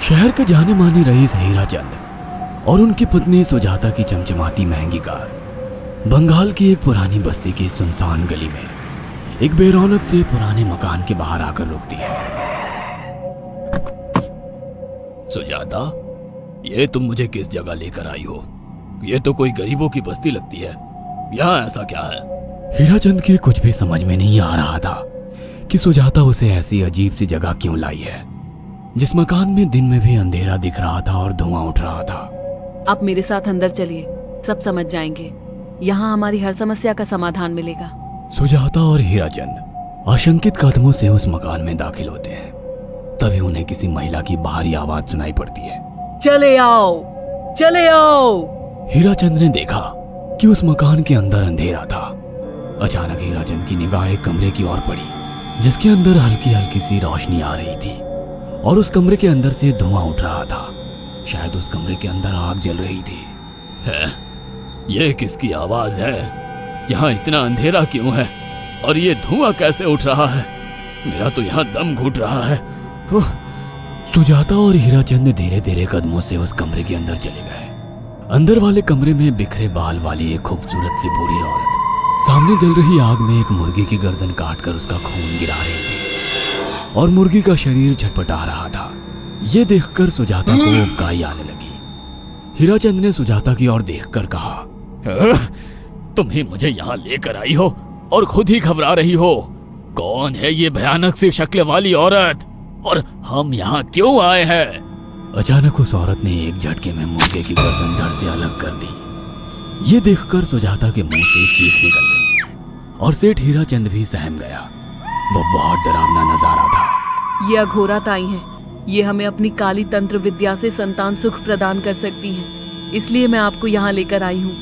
शहर के जाने माने रईस हीराचंद और उनकी पत्नी सुजाता की चमचमाती महंगी कार बंगाल की एक पुरानी बस्ती की सुनसान गली में एक बेरौनक से पुराने मकान के बाहर आकर रुकती है। सुजाता, ये तुम मुझे किस जगह लेकर आई हो? ये तो कोई गरीबों की बस्ती लगती है। यहाँ ऐसा क्या है? हीराचंद के कुछ भी समझ में नहीं आ रहा था कि सुजाता उसे ऐसी अजीब सी जगह क्यों लाई है, जिस मकान में दिन में भी अंधेरा दिख रहा था और धुआं उठ रहा था। आप मेरे साथ अंदर चलिए, सब समझ जाएंगे। यहाँ हमारी हर समस्या का समाधान मिलेगा। सुजाता और हीराचंद आशंकित कदमों से उस मकान में दाखिल होते हैं। तभी उन्हें किसी महिला की बाहरी आवाज सुनाई पड़ती है। चले आओ, चले आओ। हीराचंद ने देखा कि उस मकान के अंदर अंधेरा था। अचानक हीराचंद की निगाह एक कमरे की ओर पड़ी, जिसके अंदर हल्की हल्की सी रोशनी आ रही थी और उस कमरे के अंदर से धुआं उठ रहा था। शायद उस कमरे के अंदर आग जल रही थी। है? ये किसकी आवाज है? यहाँ इतना अंधेरा क्यों है और ये धुआं कैसे उठ रहा है? मेरा तो यहाँ दम घुट रहा है। सुजाता और हीराचंद धीरे धीरे कदमों से उस कमरे के अंदर चले गए। अंदर वाले कमरे में बिखरे बाल वाली एक खूबसूरत सी बूढ़ी औरत सामने जल रही आग में एक मुर्गी की गर्दन काटकर उसका खून गिरा रही थी और मुर्गी का शरीर छटपटा रहा था। ये देखकर सुजाता को उबकाई आने लगी। हीराचंद ने सुजाता की ओर देखकर कहा, तुम ही मुझे यहाँ लेकर आई हो और खुद ही घबरा रही हो। कौन है ये भयानक सी शक्ल वाली औरत और हम यहाँ क्यों आए हैं? अचानक उस औरत ने एक झटके में मुर्गे की गर्दन धड़ से अलग कर दी। ये देखकर सुजाता के मुंह से चीख निकल गई और सेठ हीराचंद भी सहम गया। वो बहुत डरावना नजारा था। ये अघोरा ताई हैं। ये हमें अपनी काली तंत्र विद्या से संतान सुख प्रदान कर सकती हैं। इसलिए मैं आपको यहाँ लेकर आई हूँ।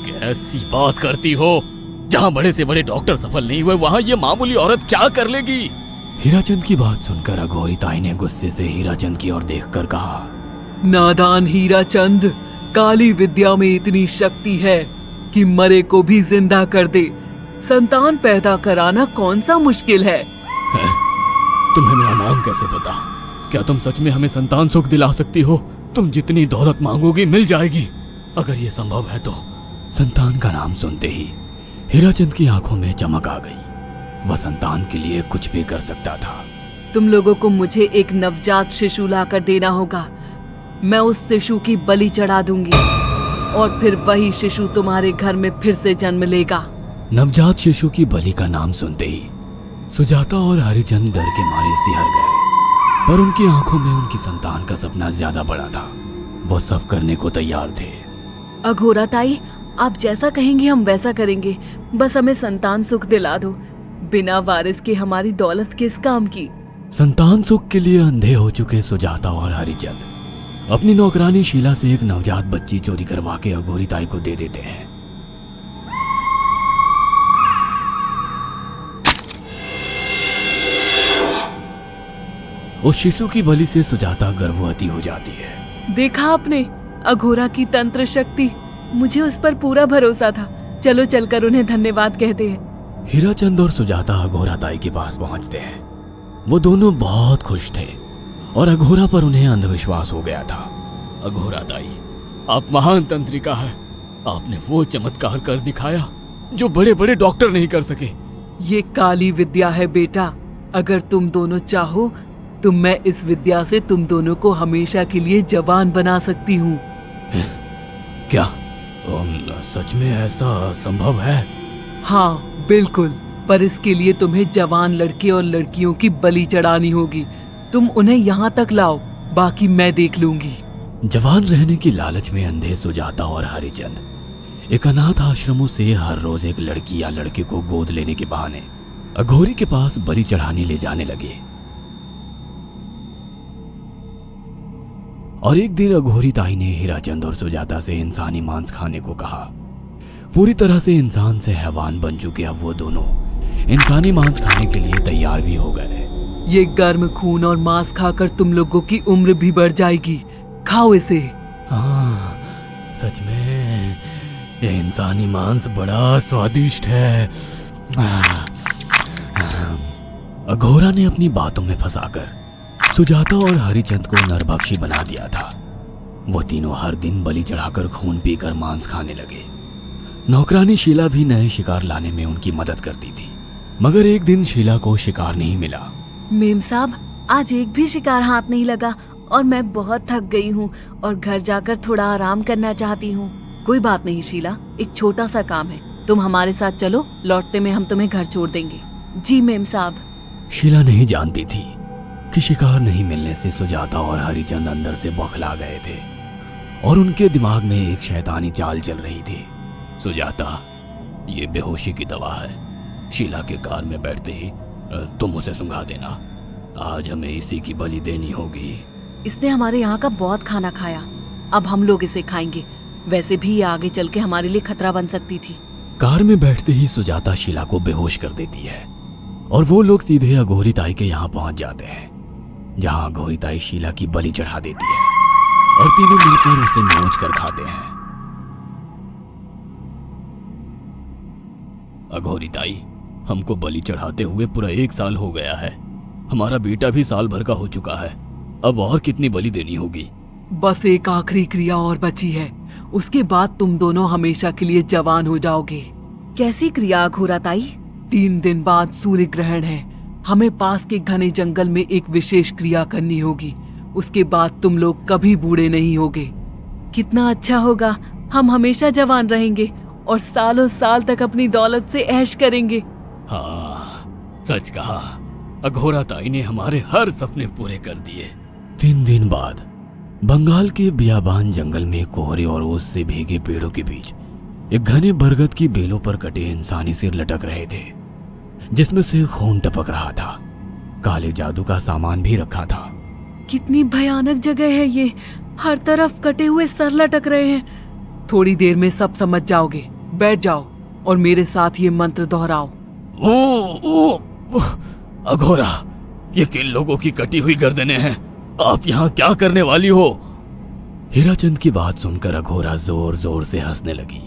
कैसी बात करती हो? जहाँ बड़े से बड़े डॉक्टर सफल नहीं हुए, वहाँ ये मामूली औरत क्या कर लेगी? हीराचंद की बात सुनकर अघोरी ताई ने गुस्से से हीराचंद की ओर देखकर कहा, नादान हीराचंद, काली विद्या में इतनी शक्ति है कि मरे को भी जिंदा कर दे। संतान पैदा कराना कौन सा मुश्किल है? तुम्हें मेरा नाम कैसे पता? क्या तुम सच में हमें संतान सुख दिला सकती हो? तुम जितनी दौलत मांगोगी मिल जाएगी, अगर ये संभव है तो। संतान का नाम सुनते ही हीराचंद की आंखों में चमक आ गई। वह संतान के लिए कुछ भी कर सकता था। तुम लोगों को मुझे एक नवजात शिशु लाकर देना होगा। मैं उस शिशु की बलि चढ़ा दूंगी और फिर वही शिशु तुम्हारे घर में फिर से जन्म लेगा। नवजात शिशु की बलि का नाम सुनते ही सुजाता और हरिचंद डर के मारे सिहर गए, पर उनकी आंखों में उनकी संतान का सपना ज्यादा बड़ा था। वो सब करने को तैयार थे। अघोरा ताई, आप जैसा कहेंगे हम वैसा करेंगे। बस हमें संतान सुख दिला दो। बिना वारिस के हमारी दौलत किस काम की? संतान सुख के लिए अंधे हो चुके सुजाता और हरिचंद अपनी नौकरानी शीला से एक नवजात बच्ची चोरी करवा के अघोरी ताई को दे देते हैं। उस शिशु की बलि से सुजाता गर्भवती हो जाती है। देखा आपने, अघोरा की तंत्र शक्ति। मुझे उस पर पूरा भरोसा था। चलो चलकर उन्हें धन्यवाद कहते हैं। हीराचंद और सुजाता अघोरा ताई के पास पहुंचते हैं। वो दोनों बहुत खुश थे और अघोरा पर उन्हें अंधविश्वास हो गया था। अघोरा ताई, आप महान तंत्रिका है। आपने वो चमत्कार कर दिखाया जो बड़े बड़े डॉक्टर नहीं कर सके। ये काली विद्या है बेटा। अगर तुम दोनों चाहो तो मैं इस विद्या से तुम दोनों को हमेशा के लिए जवान बना सकती हूँ। क्या सच में ऐसा संभव है? हाँ बिल्कुल, पर इसके लिए तुम्हें जवान लड़के और लड़कियों की बलि चढ़ानी होगी। तुम उन्हें यहाँ तक लाओ, बाकी मैं देख लूंगी। जवान रहने की लालच में अंधे सुजाता और हरिचंद एक अनाथ आश्रमों से हर रोज एक लड़की या लड़के को गोद लेने के बहाने अघोरी के पास बलि चढ़ाने ले जाने लगे। और एक दिन अघोरी ताई ने हीराचंद और सुजाता से इंसानी मांस खाने को कहा। पूरी तरह से इंसान से हैवान बन चुके अब वो दोनों इंसानी मांस खाने के लिए तैयार भी हो गए। ये गर्म खून और मांस खाकर तुम लोगों की उम्र भी बढ़ जाएगी। खाओ इसे। हाँ, सच में ये इंसानी मांस बड़ा स्वादिष्ट है। अघोरा ने अपनी बातों में फंसाकर सुजाता और हरिचंद को नरभक्षी बना दिया था। वो तीनों हर दिन बलि चढ़ाकर खून पीकर मांस खाने लगे। नौकरानी शीला भी नए शिकार लाने में उनकी मदद करती थी, मगर एक दिन शीला को शिकार नहीं मिला। मेम साहब, आज एक भी शिकार हाथ नहीं लगा और मैं बहुत थक गई हूँ और घर जाकर थोड़ा आराम करना चाहती हूँ। कोई बात नहीं शीला, एक छोटा सा काम है, तुम हमारे साथ चलो, लौटते में हम तुम्हें घर छोड़ देंगे। जी मेम साहब। शीला नहीं जानती थी कि शिकार नहीं मिलने से सुजाता और हरिचंद अंदर से बौखला गए थे और उनके दिमाग में एक शैतानी चाल चल रही थी। सुजाता, ये बेहोशी की दवा है। शीला के कार में बैठते ही तुम उसे सुंघा देना। आज हमें इसी की बलि देनी होगी। इसने हमारे यहाँ का बहुत खाना खाया, अब हम लोग इसे खाएंगे। वैसे भी ये आगे चल के हमारे लिए खतरा बन सकती थी। कार में बैठते ही सुजाता शीला को बेहोश कर देती है और वो लोग सीधे अघोरी ताई के यहाँ पहुंच जाते हैं, जहाँ अघोरी ताई शीला की बलि चढ़ा देती है और तीनों मिलकर उसे नोच कर खाते हैं। अघोरी ताई, हमको बलि चढ़ाते हुए पूरा 1 साल हो गया है। हमारा बेटा भी साल भर का हो चुका है। अब और कितनी बलि देनी होगी? बस एक आखिरी क्रिया और बची है, उसके बाद तुम दोनों हमेशा के लिए जवान हो जाओगे। कैसी क्रिया अघोरा ताई? 3 दिन बाद सूर्य ग्रहण है, हमें पास के घने जंगल में एक विशेष क्रिया करनी होगी। उसके बाद तुम लोग कभी बूढ़े नहीं होगे। कितना अच्छा होगा, हम हमेशा जवान रहेंगे और सालों साल तक अपनी दौलत से ऐश करेंगे। हाँ, सच कहा। अघोरा ताई ने हमारे हर सपने पूरे कर दिए। 3 दिन बाद बंगाल के बियाबान जंगल में कोहरे और ओस से भीगे पेड़ों के बीच एक घने बरगद की बेलों पर कटे इंसानी सिर लटक रहे थे, जिसमें से खून टपक रहा था। काले जादू का सामान भी रखा था। कितनी भयानक जगह है ये, हर तरफ कटे हुए सर लटक रहे हैं। थोड़ी देर में सब समझ जाओगे। बैठ जाओ और मेरे साथ ये मंत्र दोहराओ। ओ, अघोरा, ये किन लोगों की कटी हुई गर्दनें हैं? आप यहाँ क्या करने वाली हो? हीराचंद की बात सुनकर अघोरा जोर जोर से हंसने लगी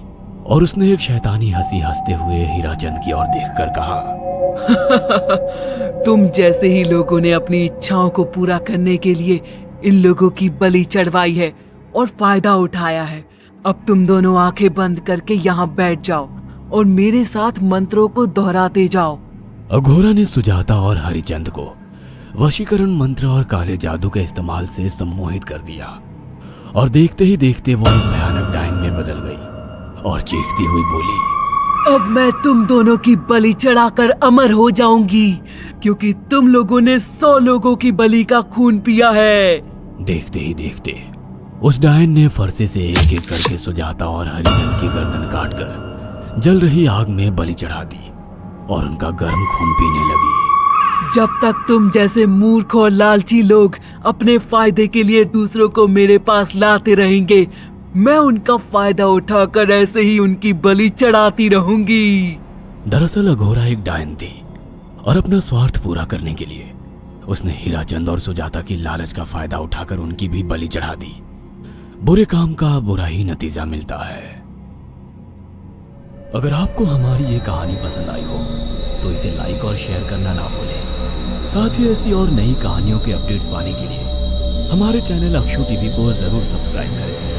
और उसने एक शैतानी हंसी हंसते हुए हीराचंद की ओर देखकर कहा, तुम जैसे ही लोगों ने अपनी इच्छाओं को पूरा करने के लिए इन लोगों की बलि चढ़वाई है और फायदा उठाया है। अब तुम दोनों आंखें बंद करके यहाँ बैठ जाओ और मेरे साथ मंत्रों को दोहराते जाओ। अघोरा ने सुजाता और हरिचंद को वशीकरण मंत्र और काले जादू के इस्तेमाल से सम्मोहित कर दिया और देखते ही देखते वो एक भयानक डायन में बदल गई और चीखती हुई बोली, अब मैं तुम दोनों की बलि चढ़ाकर अमर हो जाऊंगी, क्योंकि तुम लोगों ने 100 लोगों की बलि का खून पिया है। देखते ही देखते उस डायन ने फरसे से एक एक करके सुजाता और हरिचंद की गर्दन काटकर जल रही आग में बलि चढ़ा दी और उनका गर्म खून पीने लगी। जब तक तुम जैसे मूर्ख और लालची लोग अपने फायदे के लिए दूसरों को मेरे पास लाते रहेंगे, मैं उनका फायदा उठाकर ऐसे ही उनकी बलि चढ़ाती रहूंगी। दरअसल अघोरा एक डायन थी और अपना स्वार्थ पूरा करने के लिए उसने हीराचंद और सुजाता की लालच का फायदा उठाकर उनकी भी बलि चढ़ा दी। बुरे काम का बुरा ही नतीजा मिलता है। अगर आपको हमारी ये कहानी पसंद आई हो तो इसे लाइक और शेयर करना ना भूलें। साथ ही ऐसी और नई कहानियों के अपडेट्स पाने के लिए हमारे चैनल अक्षु टीवी को जरूर सब्सक्राइब करें।